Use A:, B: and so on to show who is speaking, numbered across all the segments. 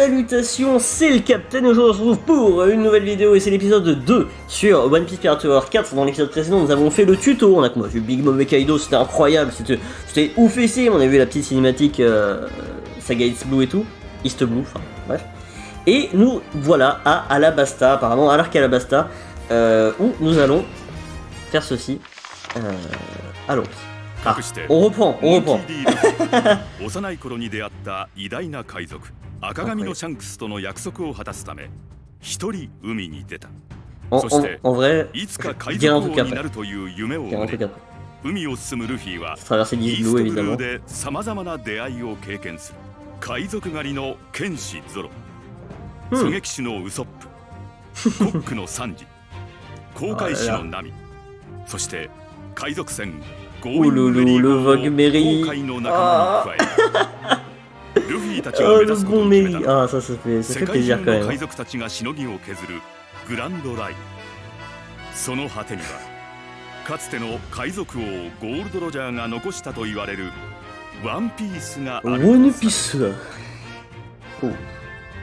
A: salutations, c'est le Captain, aujourd'hui on se retrouve pour une nouvelle vidéo et c'est l'épisode 2 sur One Piece Pirate Warrior 4. Dans l'épisode précédent nous avons fait le tuto, on a combattu Big Mom et Kaido, c'était incroyable, c'était oufissime, on a vu la petite cinématique Saga East Blue et tout, East Blue, enfin bref. Et nous voilà à Alabasta, apparemment à l'Arc Alabasta, où nous allons faire ceci. Allons. Ah, on reprend.
B: 幼い頃に出会った偉大な海賊赤髪のシャンクスとの約束を果たすため一人海に出た。そしていつか海賊王になるという夢を追い海を進むルフィはイーストブルーでさまざまな出会いを経験する。海賊狩りの剣士ゾロ、狙撃手のウソップ、コックのサンジ、航海士のナミ、そして海賊船ゴーイングメリー号を航海の仲間に加えルフィたちが目指すことを決めたのは世界中の海賊たちがしのぎを削るグランドライン。その果てにはかつての海賊王ゴールドロジャーが残したと言われるワンピースがある。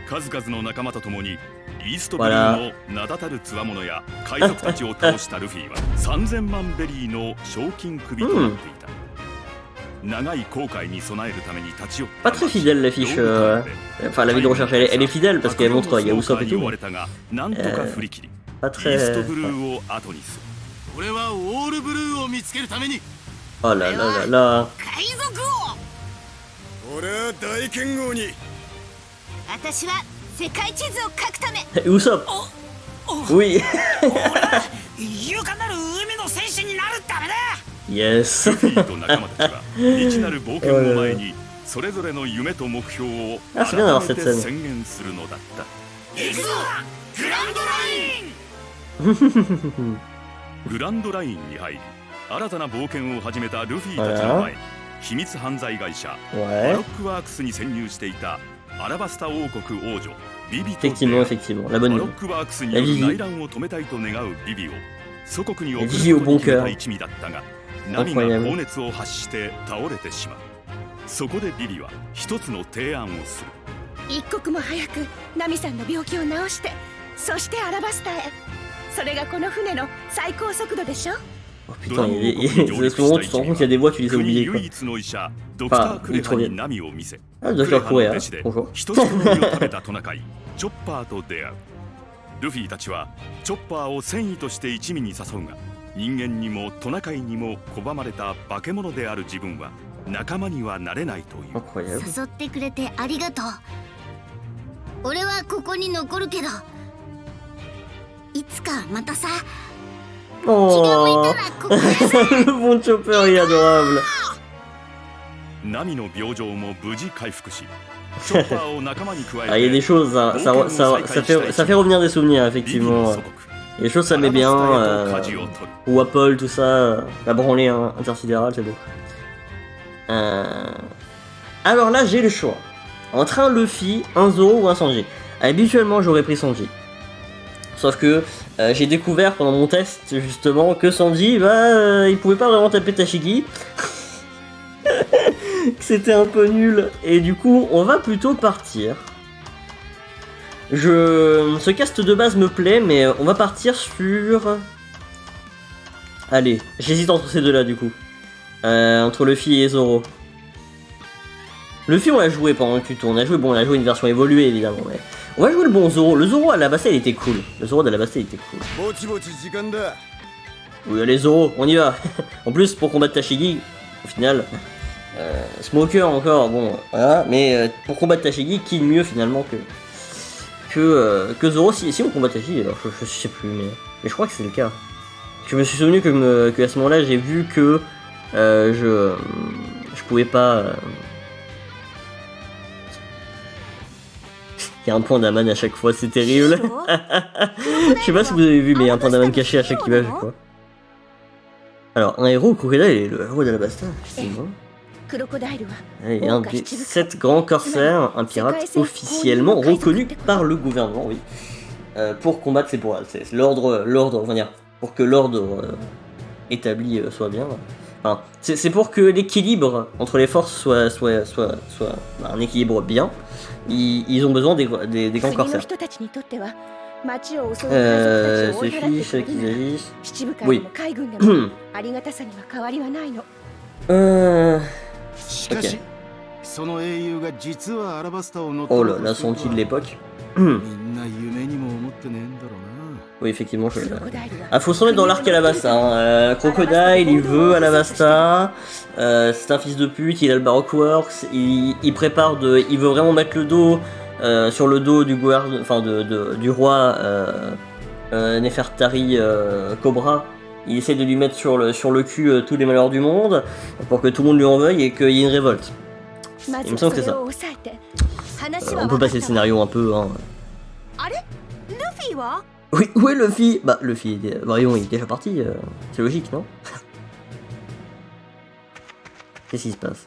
B: 数々の仲間と共にイーストブルーの名だたる強者や海賊たちを倒したルフィは3000万ベリーの賞金首となっていた。長い航海に備えるために立ち寄った。
A: Pas très fidèle l'affiche, enfin la vidéo de recherche, elle est fidèle parce qu'elle montre il y a Usopp et tout. Pas très. Oh là là là là. Usopp. Oui. Yes.
B: 未知なる冒険を前にそれぞれの夢と目標を改めて宣言するのだった。行くぞグランドライン。グランドラインに入り新たな冒険を始めたルフィたちの前に秘密犯罪会社バロックワークスに潜入していたアラバスタ王国王女ビビと出会う。バロックワークスによる内乱を止めたいと願うビビを祖国に送ることに決めた一味だったがナミが高熱を発して倒れてしまう。そこでビビは一つの提案をする。
C: 一刻も早くナミさんの病気を治して、そしてアラバスタへ。それがこの船の最高速度でしょ。
A: Oh putain, ce moment tu te rends compte qu'il y a des voix, tu les as oubliées quoi. Enfin, il est trop bien. Ah, je dois faire courir, hein. Bonjour.
B: チョッパーと出会う。ルフィたちはチョッパーを戦意として一味に誘うが、人間にもトナカイにも拒まれた化け物である自分は仲間にはなれないという。
D: 誘ってくれてありがとう。俺はここに残るけど、いつかまたさ。
A: Oh, le bon Chopper est adorable.
B: ナミの病状も無事回復し、チョッパーを仲間に加えて。
A: Ah, il y a des choses, ça fait revenir des souvenirs effectivement. Les choses ça met bien, ou Apple, tout ça, la branlée intersidérale, c'est beau. Alors là, j'ai le choix entre un Luffy, un Zoro ou un Sanji. Habituellement, j'aurais pris Sanji. Sauf que j'ai découvert pendant mon test justement que Sanji, il pouvait pas vraiment taper Tashigi. Que c'était un peu nul. Et du coup, on va plutôt partir. Ce cast de base me plaît, mais on va partir sur... Allez, j'hésite entre ces deux-là du coup. Entre Luffy et Zoro. Luffy, on l'a joué pendant le tuto. On a joué une version évoluée évidemment. Mais... On va jouer le bon Zoro. Le Zoro à Alabasta, il était cool. Il était cool. Oui, allez Zoro, on y va. En plus, pour combattre Tashigi, au final... Smoker encore, bon, voilà. Mais pour combattre Tashigi, qui mieux finalement que Zoro si on combat Tashigi, alors je sais plus, mais je crois que c'est le cas. Je me suis souvenu que à ce moment-là, j'ai vu que je pouvais pas... Il y a un point d'aman à chaque fois, c'est terrible. Je sais pas si vous avez vu, mais il y a un point d'aman caché à chaque image, quoi. Alors, un héros au crocodile et le héros d'Alabasta, effectivement. Et un des 7 grands corsaires, un pirate officiellement reconnu par le gouvernement, oui. Pour combattre, c'est l'ordre, on va dire, pour que l'ordre établi soit bien. Enfin, c'est pour que l'équilibre entre les forces soit un équilibre bien. Ils ont besoin des grands corsaires. Sophie, celle qui agissent. Oui. Ok. Oh là, la Santi de l'époque. Oui, effectivement, faut se remettre dans l'arc Alabasta. Hein. Crocodile, il veut Alabasta. C'est un fils de pute, il a le Baroque Works. Il prépare il veut vraiment mettre le dos sur le dos du du roi Nefertari Cobra. Il essaie de lui mettre sur le cul tous les malheurs du monde pour que tout le monde lui en veuille et qu'il y ait une révolte. Il me semble que c'est ça. On peut passer le scénario un peu. Hein. Oui, où est Luffy? Bah, Luffy, voyons, il est déjà parti, c'est logique, non? Qu'est-ce qui se passe?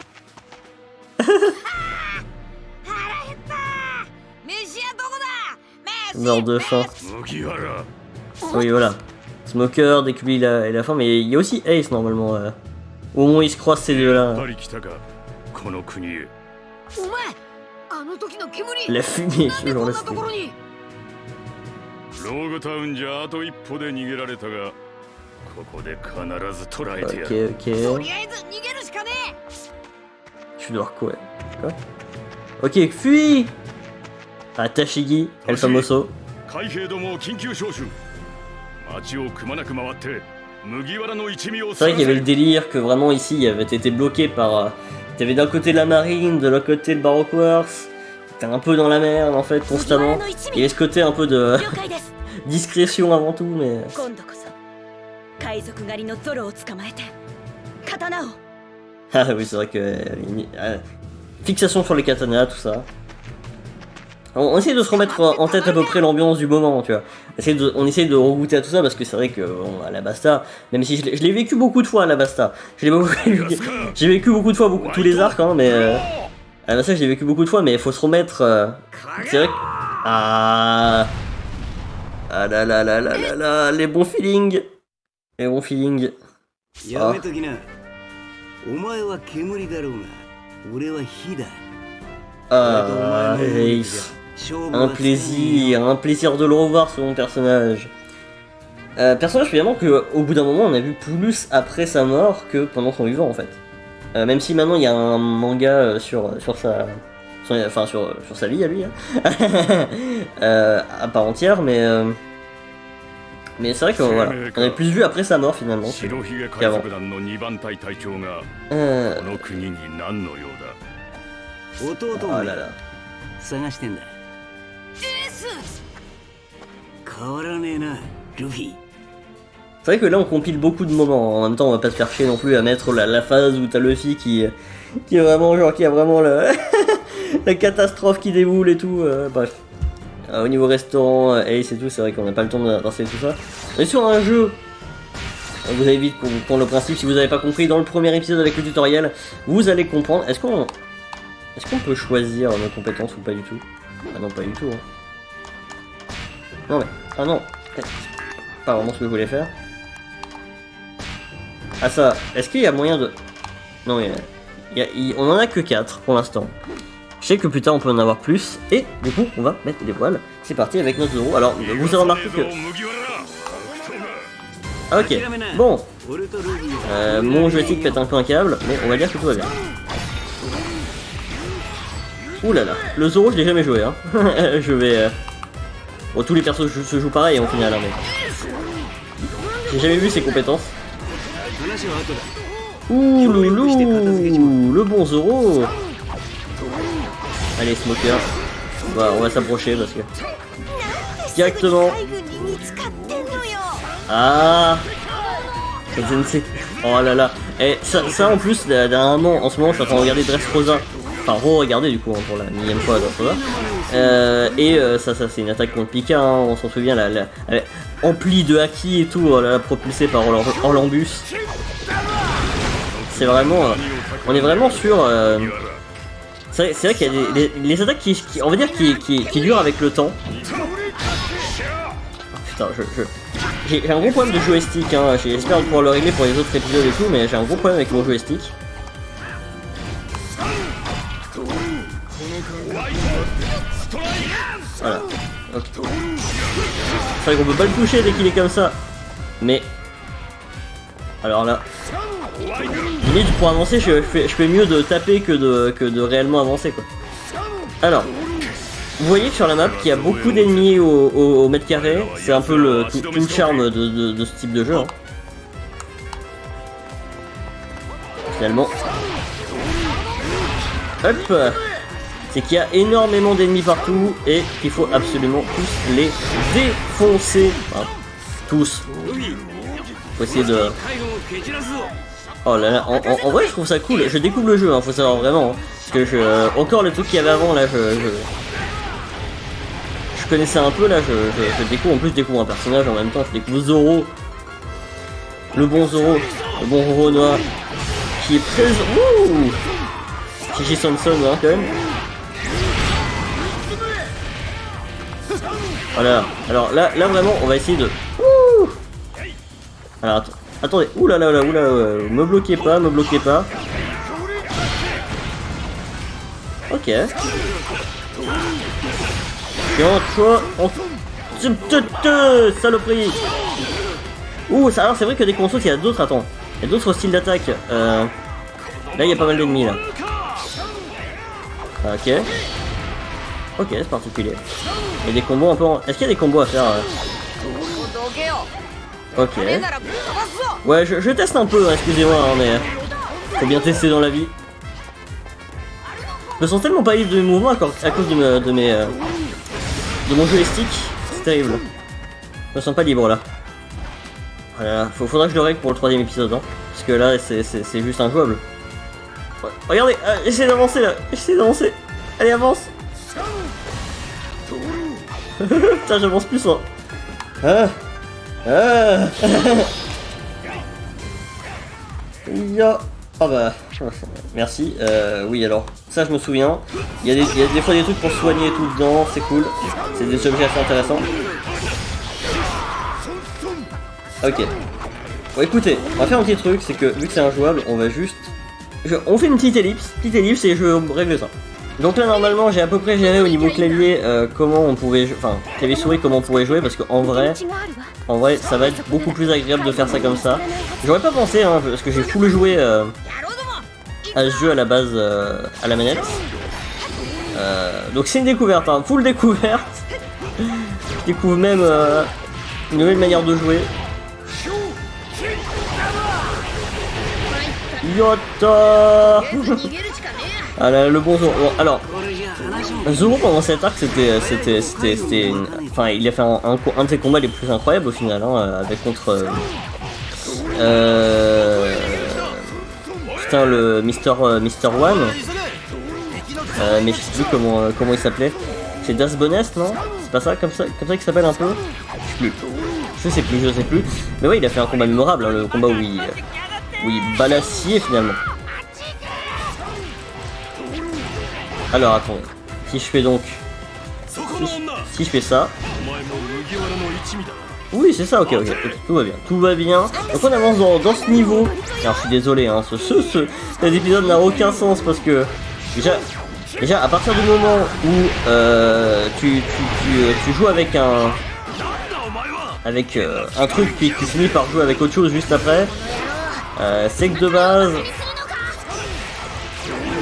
A: Mort de faim. Oui, voilà. Smoker, dès que lui il a faim, mais il y a aussi Ace normalement. Au moment où ils se croisent ces deux-là. La fumée, ce genre de style. Ok. Tu dois quoi? Ok, fuis! Ah, Tashigi, El Famoso. C'est vrai qu'il y avait le délire que vraiment ici il avait été bloqué par. T'avais d'un côté la marine, de l'autre côté le Baroque Works. T'es un peu dans la merde en fait constamment. Il y avait ce côté un peu de discrétion avant tout, mais. Ah oui, c'est vrai que. Fixation sur les katanas, tout ça. On essaie de se remettre en tête à peu près l'ambiance du moment, tu vois. On essaie de regoûter à tout ça parce que c'est vrai que Alabasta, même si je l'ai vécu beaucoup de fois Alabasta, j'ai vécu beaucoup de fois tous les arcs, hein, mais Alabasta je l'ai vécu beaucoup de fois, mais il faut se remettre. C'est vrai que ah là là là là là là, les bons feelings, Oh. Ace. Un plaisir de le revoir ce bon personnage. Personnage finalement que au bout d'un moment on a vu plus après sa mort que pendant son vivant en fait. Même si maintenant il y a un manga sur sa vie à lui, hein. À part entière, mais c'est vrai que voilà, on a plus vu après sa mort finalement qu'avant. Oh là là. C'est vrai que là on compile beaucoup de moments, en même temps on va pas se faire chier non plus à mettre la phase où t'as Luffy qui est vraiment genre qui a vraiment la catastrophe qui déboule et tout, bref. Au niveau restaurant, Ace et tout, c'est vrai qu'on n'a pas le temps d'installer tout ça. On est sur un jeu, vous allez vite comprendre le principe, si vous n'avez pas compris dans le premier épisode avec le tutoriel, vous allez comprendre. Est-ce qu'on peut choisir nos compétences ou pas du tout? Ah non, pas du tout. Hein. Non mais, ah non, pas vraiment ce que je voulais faire. Ah ça, est-ce qu'il y a moyen de... Non, on en a que 4 pour l'instant. Je sais que plus tard on peut en avoir plus, et du coup on va mettre les voiles. C'est parti avec notre Zoro. Alors, vous avez remarqué que... Ah, ok, bon. Mon joystick pète un peu un câble, mais on va dire que tout va bien. Ouh là là, le Zoro je l'ai jamais joué, hein. Je vais... Bon, tous les persos se jouent pareil en final, hein, mais... J'ai jamais vu ses compétences. Ouh loulou, le bon Zoro. Allez, Smoker. On va s'approcher parce que... Directement. Ah, oh là là. Et ça en plus, dernièrement, en ce moment je suis en train de regarder Dressrosa. Enfin, re-regarder du coup, hein, pour la millième fois Dressrosa. Ça c'est une attaque contre Pika, hein, on s'en souvient, la emplie de haki et tout, propulsée par Orlambus. C'est vraiment... on est vraiment sur... c'est vrai qu'il y a les attaques qui on va dire qui durent avec le temps. Oh, putain, J'ai un gros problème de joystick, hein. J'espère pouvoir le régler pour les autres épisodes et tout, mais j'ai un gros problème avec mon joystick. Voilà. Ok. C'est vrai qu'on peut pas le toucher dès qu'il est comme ça. Mais... Alors là... Limite pour avancer, je fais mieux de taper que de réellement avancer quoi. Alors... Vous voyez que sur la map, qu'il y a beaucoup d'ennemis au mètre carré, c'est un peu tout le charme de ce type de jeu. Hein. Finalement. Hop. C'est qu'il y a énormément d'ennemis partout et qu'il faut absolument tous les défoncer. Enfin, tous. Faut essayer de... Oh là là, en vrai je trouve ça cool. Je découvre le jeu, hein, faut savoir vraiment. Hein, parce que encore le truc qu'il y avait avant là, je connaissais un peu là, je découvre, en plus je découvre un personnage en même temps, je découvre Zoro. Le bon Zoro, le bon Renoir, qui est très... Ouh Gigi Sanson hein, quand même. Voilà, alors là vraiment on va essayer de... Ouh alors attendez, oulala, me bloquez pas, Ok. Saloperie. Ouh, alors c'est vrai que des consoles, il y a d'autres, attends. Il y a d'autres styles d'attaque. Là, il y a pas mal d'ennemis, là. Ok. Ok, c'est particulier. Il y a des combos un peu... Est-ce qu'il y a des combos à faire Ok. Ouais, je teste un peu, hein, excusez-moi, hein, mais... Faut bien tester dans la vie. Je me sens tellement pas libre de mes mouvements à cause de mon joystick, c'est terrible. Je me sens pas libre là. Voilà, faudra que je le règle pour le 3ème épisode, hein, parce que là c'est juste injouable. Ouais, regardez, j'essaie d'avancer là, Allez, avance. Putain, j'avance plus hein. Yo. Ah bah, merci. Oui alors, ça je me souviens. Il y a des fois des trucs pour soigner et tout dedans, c'est cool. C'est des objets assez intéressants. Ok. Bon écoutez, on va faire un petit truc, c'est que vu que c'est injouable, on va juste... On fait une petite ellipse et je règle ça. Donc là normalement j'ai à peu près géré au niveau clavier comment on pouvait... Enfin, clavier souris comment on pourrait jouer parce qu'en vrai ça va être beaucoup plus agréable de faire ça comme ça. J'aurais pas pensé hein, parce que j'ai full joué à ce jeu à la base à la manette. Donc c'est une découverte, hein, full découverte. Je découvre même une nouvelle manière de jouer. Yota. Ah là, le bon Zoro. Alors, Zoro pendant cet arc c'était enfin il a fait un de ses combats les plus incroyables au final hein, avec contre putain le Mr. One. Mais je sais plus comment il s'appelait. C'est Das Bonest non? C'est pas ça comme ça qu'il s'appelle un peu? Je sais plus. Mais ouais il a fait un combat mémorable hein, le combat où il balancier finalement. Alors attendez, si je fais donc... Si je fais ça... Oui c'est ça, ok, tout va bien. Donc on avance dans ce niveau. Alors je suis désolé, hein, cet épisode n'a aucun sens parce que... Déjà à partir du moment où tu joues avec un truc qui finit par jouer avec autre chose juste après, c'est que de base...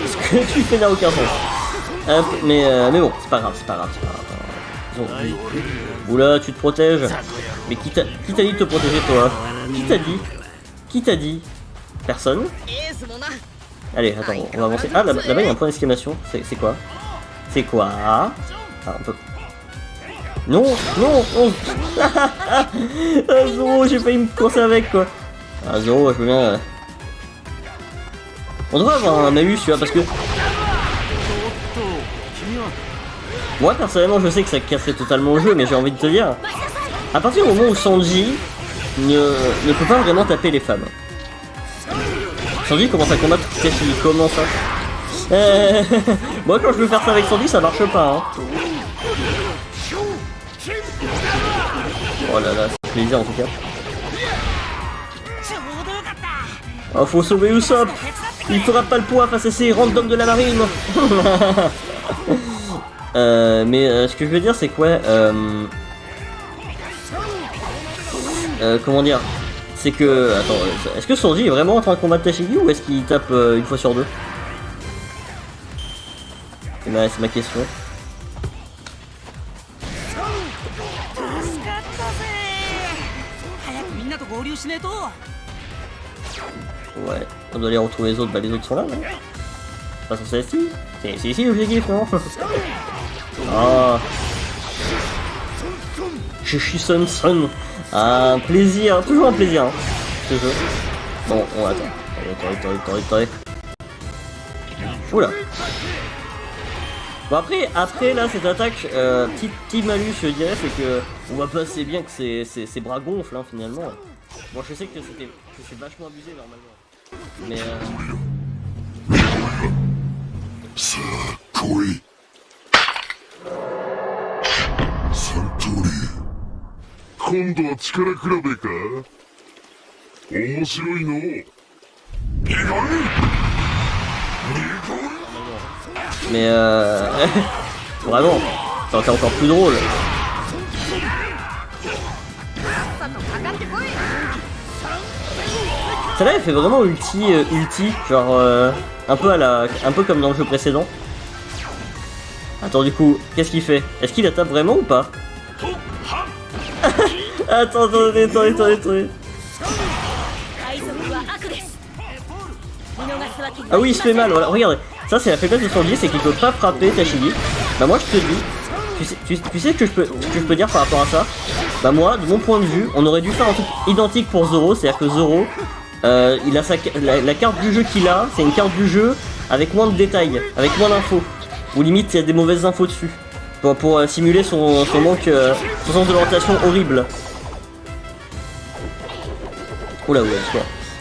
A: Ce que tu fais n'a aucun sens. Mais bon, c'est pas grave. Oula, tu te protèges. Mais qui t'a dit de te protéger toi? Qui t'a dit? Personne? Allez, attends, on va avancer. Ah, là-bas il y a un point d'exclamation. C'est quoi? C'est quoi? Ah, on peut... Non. Ah, Zoro, j'ai failli me courser avec quoi. Ah, Zoro, je veux bien... On devrait avoir un Maus, tu vois, parce que... Moi, personnellement, je sais que ça casserait totalement le jeu, mais j'ai envie de te dire... À partir du moment où Sanji ne peut pas vraiment taper les femmes. Sanji commence à combattre Kakashi, comment ça? Moi, quand je veux faire ça avec Sanji, ça marche pas, hein. Oh là là, c'est plaisir en tout cas. Oh, faut sauver Usopp. Il fera pas le poids face à ces randoms de la marine. Mais ce que je veux dire c'est que ouais, comment dire, c'est que attends, est-ce que Sanji est vraiment en train de combattre Tashigi ou est-ce qu'il tape une fois sur deux? C'est ma question. Ouais, on doit aller retrouver les autres, bah les autres sont là, non? Pas censé être ici? C'est ici l'objectif, non? Ah, Shishin Sun. Ah, un plaisir, toujours un plaisir, hein, ce jeu. Bon, on attend. Attendez. Oula. Bon après là cette attaque, petit malus je dirais, c'est que on voit pas assez bien que ses bras gonflent hein, finalement. Bon je sais que c'est vachement abusé normalement. Mais vraiment, ça aurait été encore plus drôle. Celle-là elle fait vraiment ulti, genre un peu comme dans le jeu précédent. Attends du coup, qu'est-ce qu'il fait? Est-ce qu'il la tape vraiment ou pas? Attendez. Ah oui il se fait mal, voilà, regardez. Ça c'est la faiblesse de Sanji, c'est qu'il peut pas frapper Tashigi. Bah moi je te dis, tu sais ce que je peux dire par rapport à ça? Bah moi, de mon point de vue, on aurait dû faire un truc identique pour Zoro, c'est-à-dire que Zoro, il a la carte du jeu qu'il a, c'est une carte du jeu avec moins de détails, avec moins d'infos. Ou limite il y a des mauvaises infos dessus. Pour simuler son manque, son sens de l'orientation horrible. Oula,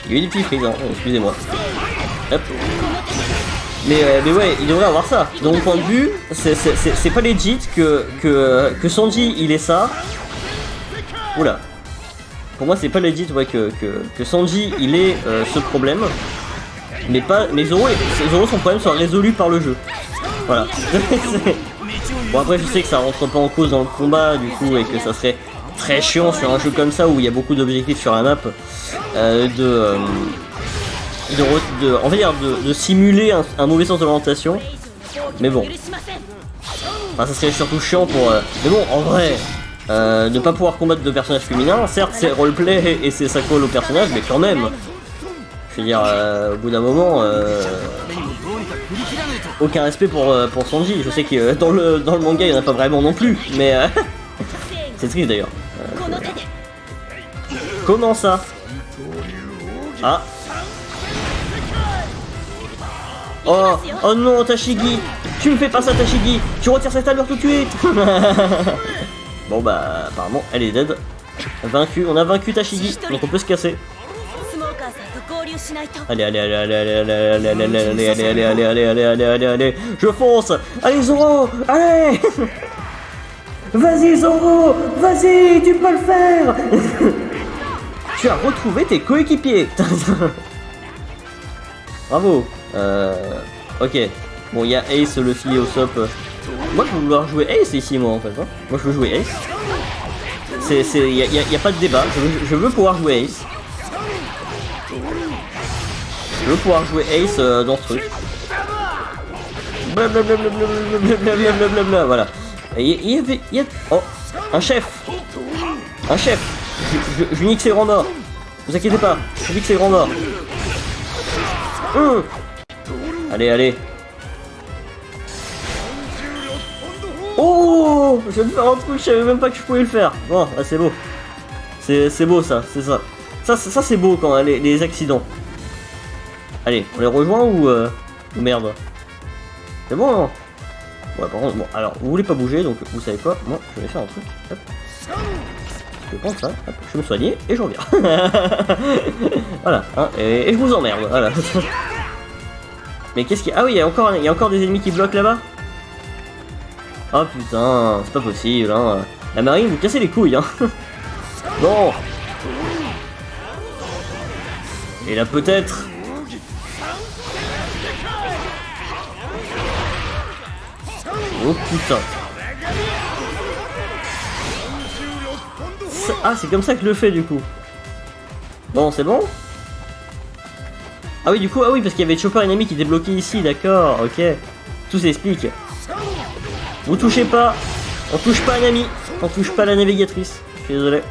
A: il y a eu des petits frises, hein, excusez-moi. Hop. Mais ouais, il devrait avoir ça. De mon point de vue, c'est pas legit que Sanji il ait ça. Oula. Pour moi c'est pas legit ouais, que Sanji il ait ce problème. Mais Zoro son problème soit résolu par le jeu. Voilà. Bon après je sais que ça rentre pas en cause dans le combat du coup et que ça serait très chiant sur un jeu comme ça où il y a beaucoup d'objectifs sur la map on va dire de simuler un mauvais sens de l'orientation. Mais bon. Enfin, ça serait surtout chiant pour... Mais bon, en vrai, ne pas pouvoir combattre de personnages féminins, certes c'est roleplay et ça colle au personnage, mais quand même. Je veux dire, au bout d'un moment... aucun respect pour Sanji. Je sais que dans le manga il n'y en a pas vraiment non plus, mais... c'est triste d'ailleurs. Comment ça? Ah. Oh non Tashigi, tu me fais pas ça Tashigi, tu retires cette allure tout de suite. Bon bah apparemment elle est dead. Vaincu, on a vaincu Tashigi, donc on peut se casser. Allez, je fonce. Allez Zoro, allez. Vas-y Zoro, vas-y, tu peux le faire. Tu as retrouvé tes coéquipiers. Bravo. Ok. Bon, il y a Ace, Luffy et Usopp. Moi, je veux vouloir jouer Ace ici, moi, en fait. Hein. Moi, je veux jouer Ace. Il y a pas de débat. Je veux pouvoir jouer Ace. Je veux pouvoir jouer Ace dans ce truc. Blablabla. Voilà. Il y a... Oh, un chef. Un chef. Je nique ses grands morts. Ne vous inquiétez pas. Je nique ses grands morts. Allez. Oh, je viens de faire un truc, je savais même pas que je pouvais le faire. Bon, ah, c'est beau. C'est beau ça, c'est ça. Ça c'est beau quand les accidents. Allez, on les rejoint ou merde. C'est bon non? Ouais par contre, bon alors vous voulez pas bouger donc vous savez quoi? Moi je vais faire un truc. Hop. Je prends ça, hop, je vais me soigner et je reviens. Voilà, hein, et je vous emmerde, voilà. Mais qu'est-ce qu'il y a? Ah oui, il y a encore des ennemis qui bloquent là-bas. Oh putain, c'est pas possible, hein. La marine, vous cassez les couilles, hein. Non. Et là peut-être. Oh putain. Ah, c'est comme ça que je le fais du coup. Bon, c'est bon. Ah oui, du coup, ah oui, parce qu'il y avait Chopper ennemi qui était bloqué ici, d'accord, ok. Tout s'explique. Vous touchez pas. On touche pas un ami. On touche pas la navigatrice. Je suis désolé.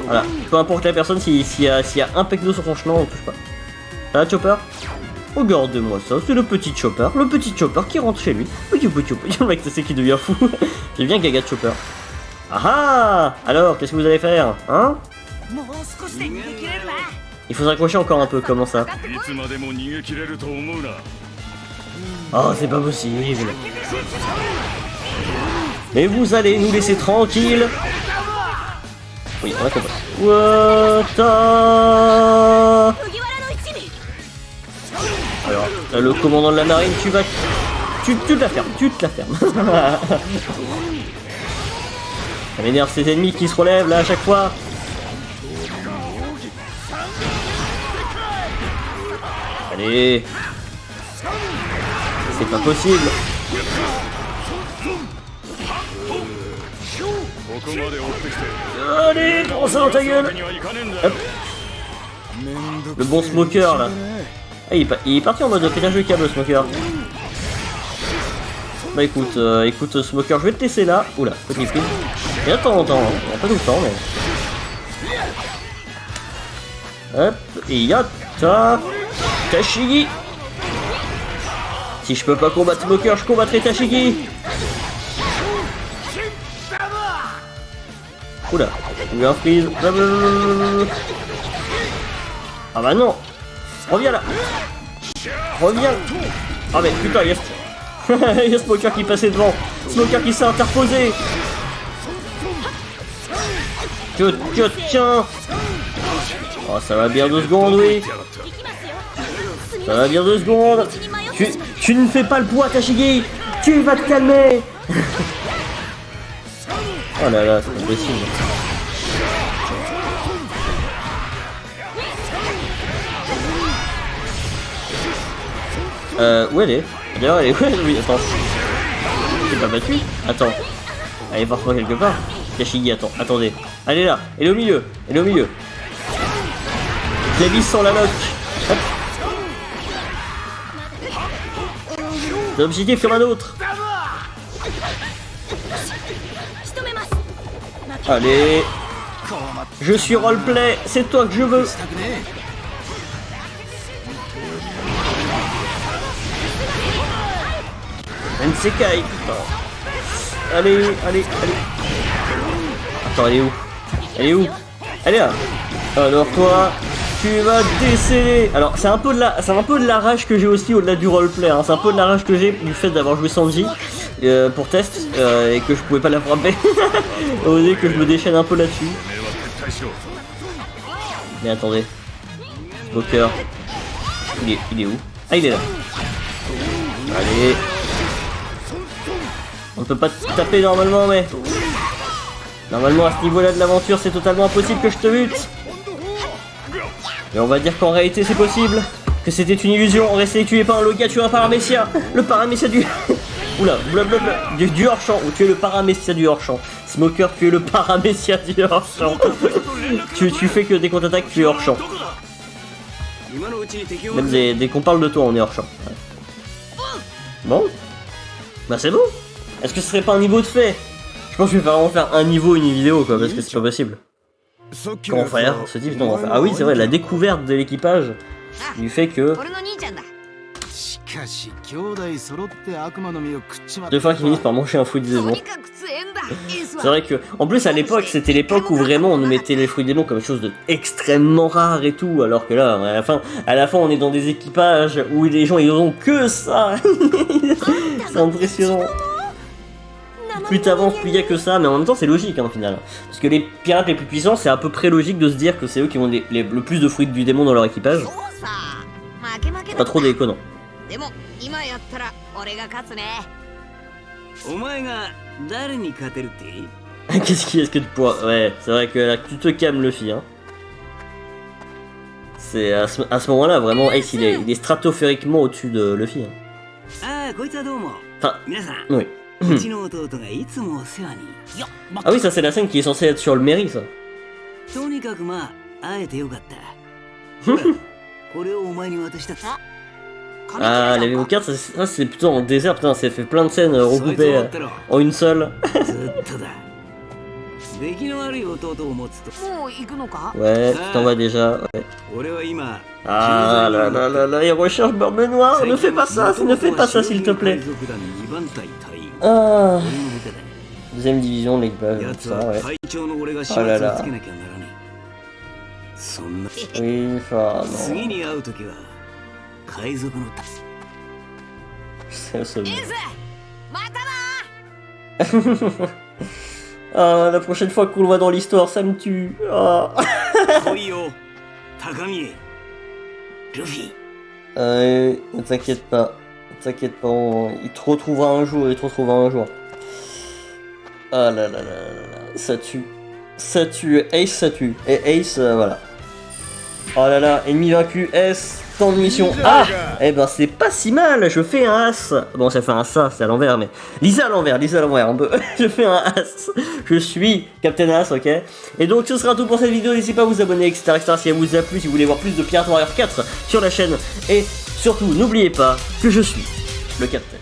A: Voilà, peu importe la personne, s'il y a un pecno sur son chemin, on touche pas. Ça va, Chopper? Regarde-moi ça, c'est le petit Chopper qui rentre chez lui. Le mec, tu sais qu'il devient fou. J'ai bien gaga de Chopper. Ah ah! Alors, qu'est-ce que vous allez faire, hein? Il faut s'accrocher encore un peu, comment ça? Oh, c'est pas possible. Mais vous allez nous laisser tranquille. Oui, on a compris. Wata. Alors, le commandant de la marine, tu te la fermes, Ça m'énerve ces ennemis qui se relèvent là à chaque fois. Allez. C'est pas possible. Allez, prends ça dans ta gueule. Hop. Le bon smoker là. Ah, il est parti en mode pétage de câble, le smoker. Bah écoute smoker, je vais te laisser là. Oula, petit sprint. Et attends, pas tout le temps mais. Hop, et yata Tashigi. Si je peux pas combattre smoker, je combattrai Tashigi. Oula, il y a un freeze. Ah bah non. Reviens là. Reviens. Ah mais putain, il y a Smoker qui passait devant. Smoker qui s'est interposé. Tiens. Oh, ça va bien 2 secondes, oui. Ça va bien 2 secondes. Tu ne fais pas le poids, Tashigi. Tu vas te calmer. Oh là là, c'est pas possible. Où elle est? D'ailleurs, elle est où elle? Oui, attends. C'est pas battu? Attends. Elle est parfois quelque part. Tashigi, attendez. Elle est là, elle est au milieu. Je la vise sans la lock. Hop. L'objectif comme un autre. Allez. Je suis roleplay, c'est toi que je veux. Nsekai, putain. Allez. Attends, elle est où? Elle est là. Alors toi, tu vas déceler. Alors c'est un peu de la rage que j'ai aussi au-delà du roleplay. Hein. C'est un peu de la rage que j'ai du fait d'avoir joué Sanji pour test et que je pouvais pas la frapper. Osez que je me déchaîne un peu là-dessus. Mais attendez. Smoker. Il est où? Ah, il est là. Allez. On ne peut pas taper normalement, mais... Normalement, à ce niveau-là de l'aventure, c'est totalement impossible que je te bute. Et on va dire qu'en réalité, c'est possible. Que c'était une illusion. On restait tué par un Loga, tu es un paramécia. Le paramécia du... Oula, blablabla. Du hors-champ. Ou tu es le paramécia du hors-champ. Smoker, tu es le paramécia du hors-champ. tu fais que dès qu'on t'attaque, tu es hors-champ. Même dès qu'on parle de toi, on est hors-champ. Ouais. Bon. Bah c'est bon. Est-ce que ce serait pas un niveau de fait? Je pense que je vais vraiment faire un niveau, une vidéo quoi, parce que c'est pas possible. Comment faire? Ce type, non, ah oui, c'est vrai, la découverte de l'équipage du fait que... 2 fois qu'ils finissent par manger un fruit de démon. C'est vrai que, en plus à l'époque, c'était l'époque où vraiment on nous mettait les fruits de démon comme quelque chose d'extrêmement rare et tout, alors que là, à la fin on est dans des équipages où les gens ils ont que ça. C'est impressionnant. Plus t'avances, plus il y a que ça, mais en même temps c'est logique hein, au final. Parce que les pirates les plus puissants, c'est à peu près logique de se dire que c'est eux qui ont le plus de fruits du démon dans leur équipage. Pas trop déconnant. Qu'est-ce que tu pourras... Ouais, c'est vrai que là, tu te calmes, Luffy, hein. C'est à ce moment-là, vraiment, Ace, il est stratosphériquement au-dessus de Luffy. Hein. Enfin, oui. Ah oui, ça c'est la scène qui est censée être sur le mairie, ça. Ah, les VO4, ça c'est plutôt en désert, putain, ça fait plein de scènes recoupées en une seule. Ouais, tu t'en vas déjà, ouais. Ah là là là là, il recherche Barbe Noire, ne fais pas ça s'il te plaît. Ah. Deuxième division, les gars, tout ça, ouais. Oh là là. Oui, enfin, non. C'est ce Ah, la prochaine fois qu'on le voit dans l'histoire, ça me tue. Ah. T'inquiète pas, il te retrouvera un jour, Ah là là là là, ça tue, Ace ça tue, et Ace, voilà. Oh là là, ennemi vaincu, S, temps de mission. Ah, eh ben c'est pas si mal, je fais un As. Bon, ça fait un ça, c'est à l'envers, mais... Lisa à l'envers, un peu. Je fais un As. Je suis Captain As, ok. Et donc ce sera tout pour cette vidéo, n'hésitez pas à vous abonner, etc. si elle vous a plu, si vous voulez voir plus de Pirate Warrior 4 sur la chaîne. Et surtout, n'oubliez pas que je suis le Captain.